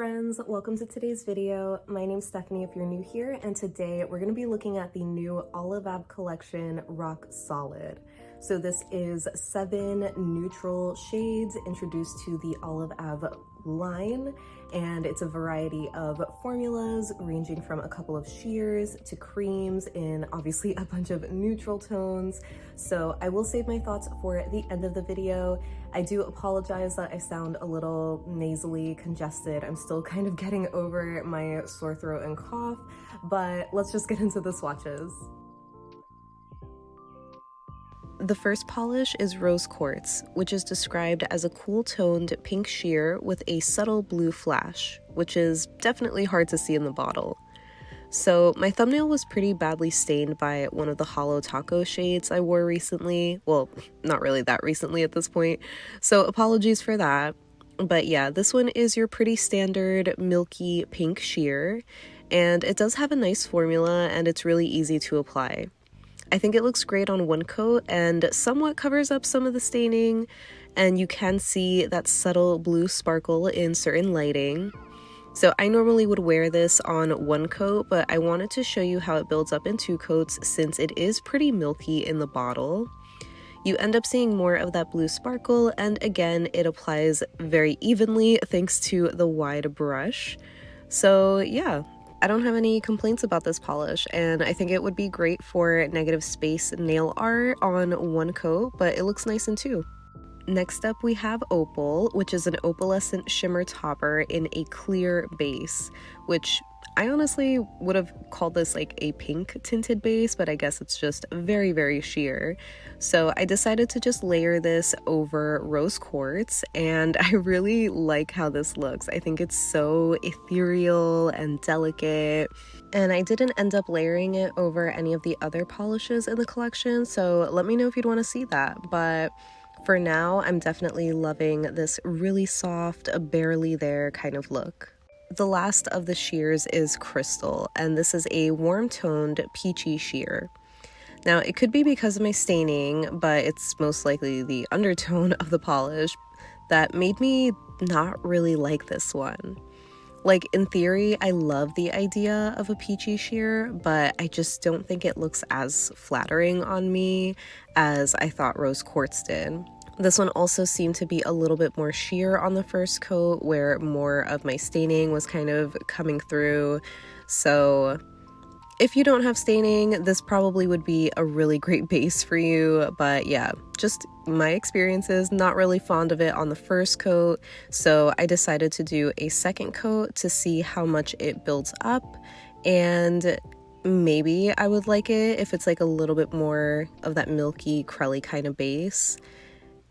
friends, welcome to today's video. My name's Stephanie if you're new here, and today we're going to be looking at the new OAP collection Rock Solid. So this is 7 neutral shades introduced to the OAP line, and it's a variety of formulas ranging from a couple of sheers to creams in obviously a bunch of neutral tones. So I will save my thoughts for the end of the video. I do apologize that I sound a little nasally congested. I'm still kind of getting over my sore throat and cough, but let's just get into the swatches. The first polish is Rose Quartz, which is described as a cool-toned pink sheer with a subtle blue flash, which is definitely hard to see in the bottle. So my thumbnail was pretty badly stained by one of the Hollow Taco shades I wore recently. Well, not really that recently at this point, so apologies for that. But yeah, this one is your pretty standard milky pink sheer, and it does have a nice formula and it's really easy to apply. I think it looks great on one coat and somewhat covers up some of the staining, and you can see that subtle blue sparkle in certain lighting. So I normally would wear this on one coat, but I wanted to show you how it builds up in 2 coats since it is pretty milky in the bottle. You end up seeing more of that blue sparkle, and again, it applies very evenly thanks to the wide brush. So yeah, I don't have any complaints about this polish, and I think it would be great for negative space nail art on one coat, but it looks nice in 2. Next up we have Opal, which is an opalescent shimmer topper in a clear base, which I honestly would have called this like a pink tinted base, but I guess it's just very, very sheer. So I decided to just layer this over Rose Quartz, and I really like how this looks. I think it's so ethereal and delicate, and I didn't end up layering it over any of the other polishes in the collection, so let me know if you'd want to see that. But for now, I'm definitely loving this really soft, barely there kind of look. The last of the sheers is Crystal, and this is a warm-toned peachy sheer. Now, it could be because of my staining, but it's most likely the undertone of the polish that made me not really like this one. Like, in theory, I love the idea of a peachy sheer, but I just don't think it looks as flattering on me as I thought Rose Quartz did. This one also seemed to be a little bit more sheer on the first coat, where more of my staining was kind of coming through. So if you don't have staining, this probably would be a really great base for you. But yeah, just my experiences, not really fond of it on the first coat. So I decided to do a second coat to see how much it builds up, and maybe I would like it if it's like a little bit more of that milky, crelly kind of base.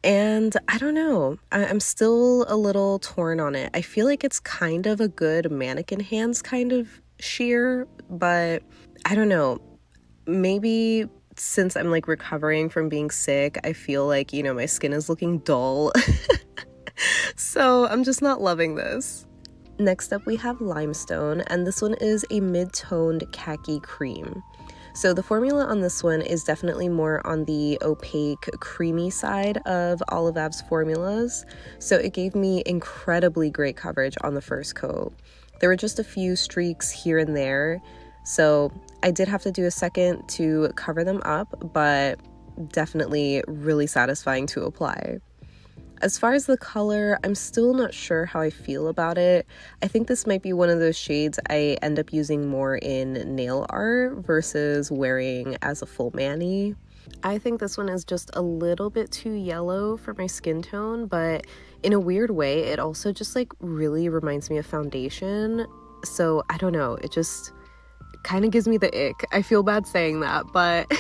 And I don't know, I'm still a little torn on it. I feel like it's kind of a good mannequin hands kind of sheer, but I don't know, maybe since I'm like recovering from being sick, I feel like, you know, my skin is looking dull. So I'm just not loving this. Next up we have Limestone, and this one is a mid-toned khaki cream. So the formula on this one is definitely more on the opaque, creamy side of OAP's formulas. So it gave me incredibly great coverage on the first coat. There were just a few streaks here and there, so I did have to do a second to cover them up, but definitely really satisfying to apply. As far as the color, I'm still not sure how I feel about it. I think this might be one of those shades I end up using more in nail art versus wearing as a full mani. I think this one is just a little bit too yellow for my skin tone, but in a weird way, it also just like really reminds me of foundation. So I don't know, it just kind of gives me the ick. I feel bad saying that, but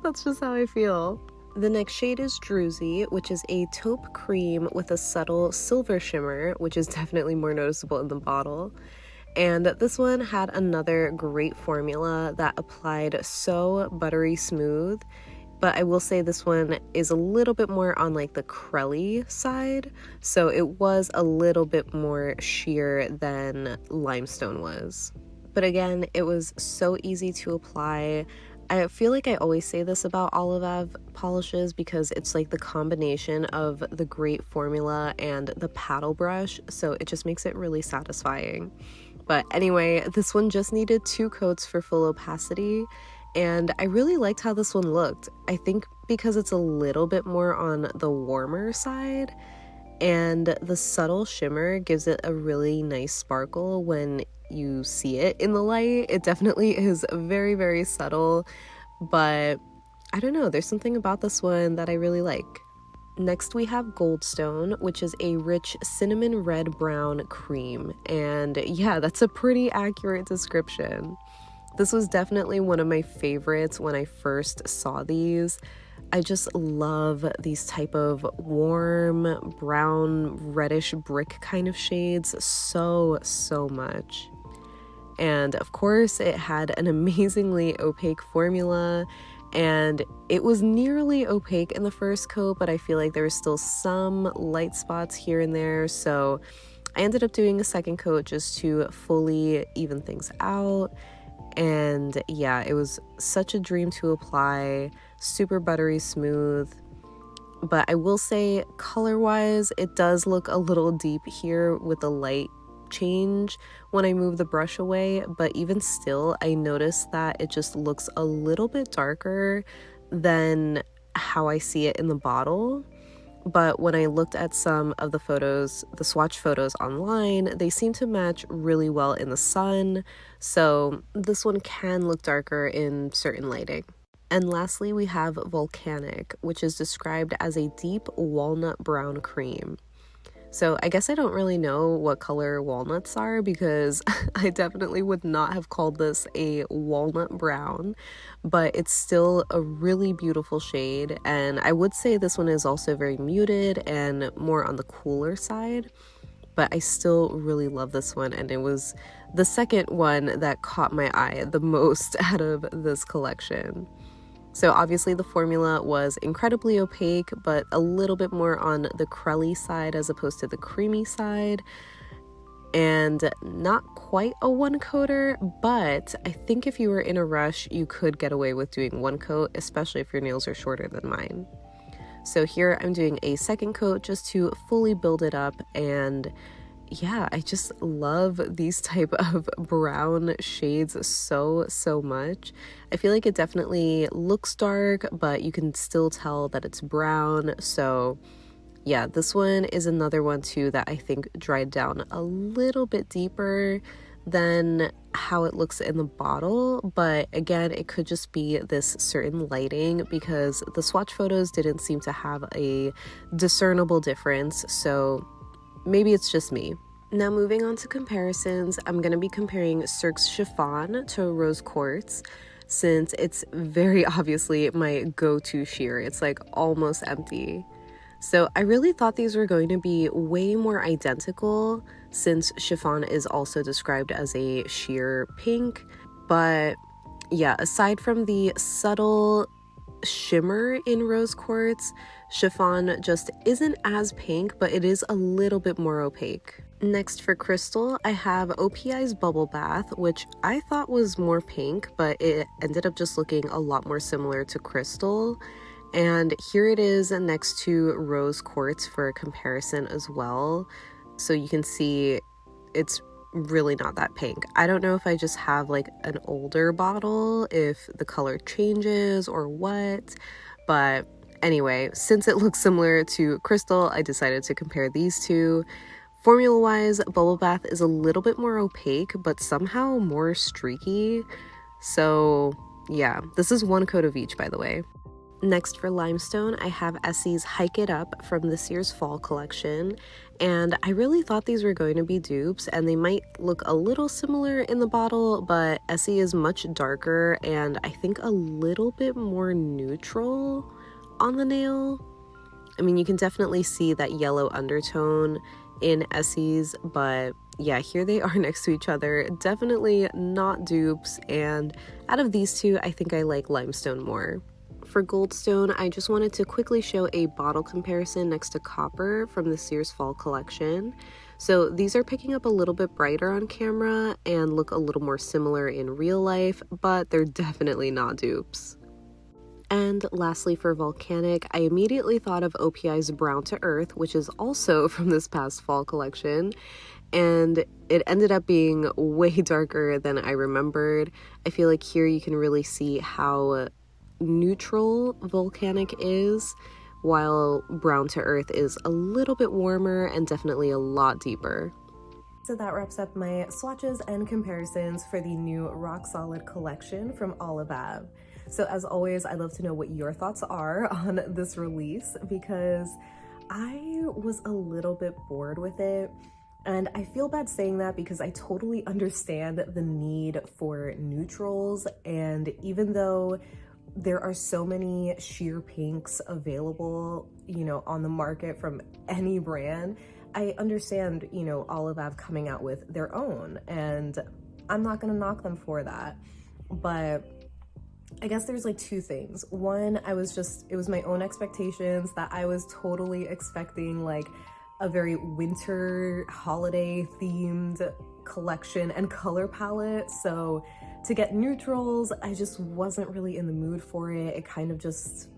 that's just how I feel. The next shade is Druzy, which is a taupe cream with a subtle silver shimmer, which is definitely more noticeable in the bottle. And this one had another great formula that applied so buttery smooth, but I will say this one is a little bit more on like the crelly side, so it was a little bit more sheer than Limestone was. But again, it was so easy to apply. I feel like I always say this about Olive polishes because it's like the combination of the great formula and the paddle brush, so it just makes it really satisfying. But anyway, this one just needed 2 coats for full opacity, and I really liked how this one looked. I think because it's a little bit more on the warmer side, and the subtle shimmer gives it a really nice sparkle when you see it in the light. It definitely is very, very subtle, but I don't know, there's something about this one that I really like. Next we have Goldstone, which is a rich cinnamon red brown cream, and yeah, that's a pretty accurate description. This was definitely one of my favorites when I first saw these. I just love these type of warm brown reddish brick kind of shades so much. And of course it had an amazingly opaque formula, and it was nearly opaque in the first coat, but I feel like there was still some light spots here and there, so I ended up doing a second coat just to fully even things out. And yeah, it was such a dream to apply, super buttery smooth. But I will say, color-wise, it does look a little deep here with the light change when I move the brush away, but even still, I noticed that it just looks a little bit darker than how I see it in the bottle. But when I looked at some of the photos, the swatch photos online, they seem to match really well in the sun, so this one can look darker in certain lighting. And lastly, we have Volcanic, which is described as a deep walnut brown cream. So I guess I don't really know what color walnuts are, because I definitely would not have called this a walnut brown, but it's still a really beautiful shade. And I would say this one is also very muted and more on the cooler side, but I still really love this one, and it was the second one that caught my eye the most out of this collection. So obviously the formula was incredibly opaque, but a little bit more on the crelly side as opposed to the creamy side, and not quite a one coater, but I think if you were in a rush, you could get away with doing one coat, especially if your nails are shorter than mine. So here I'm doing a second coat just to fully build it up, and yeah, I just love these type of brown shades so much. I feel like it definitely looks dark, but you can still tell that it's brown. So yeah, this one is another one too that I think dried down a little bit deeper than how it looks in the bottle, but again, it could just be this certain lighting, because the swatch photos didn't seem to have a discernible difference, so maybe it's just me. Now moving on to comparisons, I'm going to be comparing Cirque's Chiffon to Rose Quartz, since it's very obviously my go-to sheer. It's like almost empty. So I really thought these were going to be way more identical, since Chiffon is also described as a sheer pink. But yeah, aside from the subtle shimmer in Rose Quartz, Chiffon just isn't as pink, but it is a little bit more opaque. Next for crystal, I have OPI's Bubble Bath, which I thought was more pink, but it ended up just looking a lot more similar to crystal. And here it is next to Rose Quartz for a comparison as well. So you can see it's really not that pink. I don't know if I just have like an older bottle, if the color changes or what, but anyway, since it looks similar to crystal, I decided to compare these two. Formula wise, Bubble Bath is a little bit more opaque, but somehow more streaky. So yeah, this is one coat of each, by the way. Next for Limestone, I have Essie's Hike It Up from this year's fall collection, and I really thought these were going to be dupes, and they might look a little similar in the bottle, but Essie is much darker and I think a little bit more neutral on the nail. I mean, you can definitely see that yellow undertone in Essie's, but yeah, here they are next to each other. Definitely not dupes, and out of these two, I think I like Limestone more. For Goldstone, I just wanted to quickly show a bottle comparison next to Copper from this year's fall collection. So these are picking up a little bit brighter on camera and look a little more similar in real life, but they're definitely not dupes. And lastly, for Volcanic, I immediately thought of OPI's Brown to Earth, which is also from this past fall collection, and it ended up being way darker than I remembered. I feel like here you can really see how neutral Volcanic is, while Brown to Earth is a little bit warmer and definitely a lot deeper. So that wraps up my swatches and comparisons for the new Rock Solid collection from OAP. So as always, I'd love to know what your thoughts are on this release, because I was a little bit bored with it. And I feel bad saying that because I totally understand the need for neutrals. And even though there are so many sheer pinks available, you know, on the market from any brand, I understand, you know, OAP coming out with their own, and I'm not gonna knock them for that. But I guess there's like two things. One, it was my own expectations that I was totally expecting like a very winter holiday themed collection and color palette. So to get neutrals, I just wasn't really in the mood for it. It kind of just,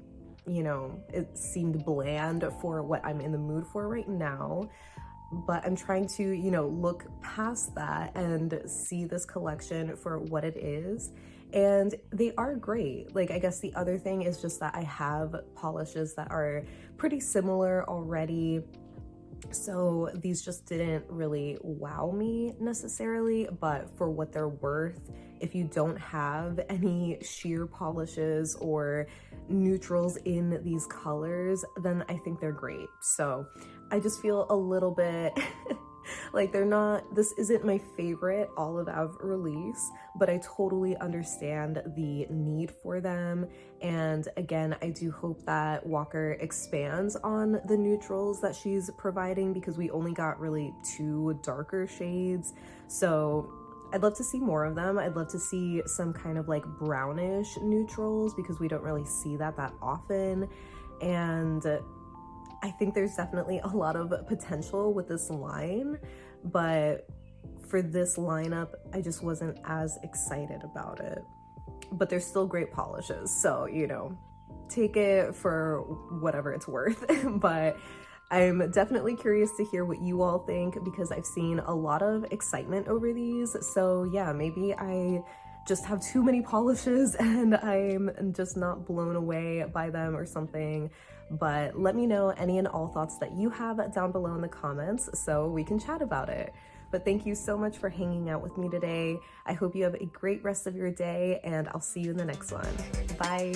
you know, it seemed bland for what I'm in the mood for right now. But I'm trying to, you know, look past that and see this collection for what it is. And they are great. Like, I guess the other thing is just that I have polishes that are pretty similar already. So these just didn't really wow me necessarily, but for what they're worth, if you don't have any sheer polishes or neutrals in these colors, then I think they're great. So I just feel a little bit like this isn't my favorite OAP release, but I totally understand the need for them. And again, I do hope that Walker expands on the neutrals that she's providing, because we only got really 2 darker shades. So I'd love to see more of them. I'd love to see some kind of like brownish neutrals, because we don't really see that often. And I think there's definitely a lot of potential with this line, but for this lineup, I just wasn't as excited about it. But they're still great polishes, so, you know, take it for whatever it's worth. But I'm definitely curious to hear what you all think, because I've seen a lot of excitement over these. So yeah, maybe I just have too many polishes and I'm just not blown away by them or something. But let me know any and all thoughts that you have down below in the comments so we can chat about it. But thank you so much for hanging out with me today. I hope you have a great rest of your day, and I'll see you in the next one. Bye.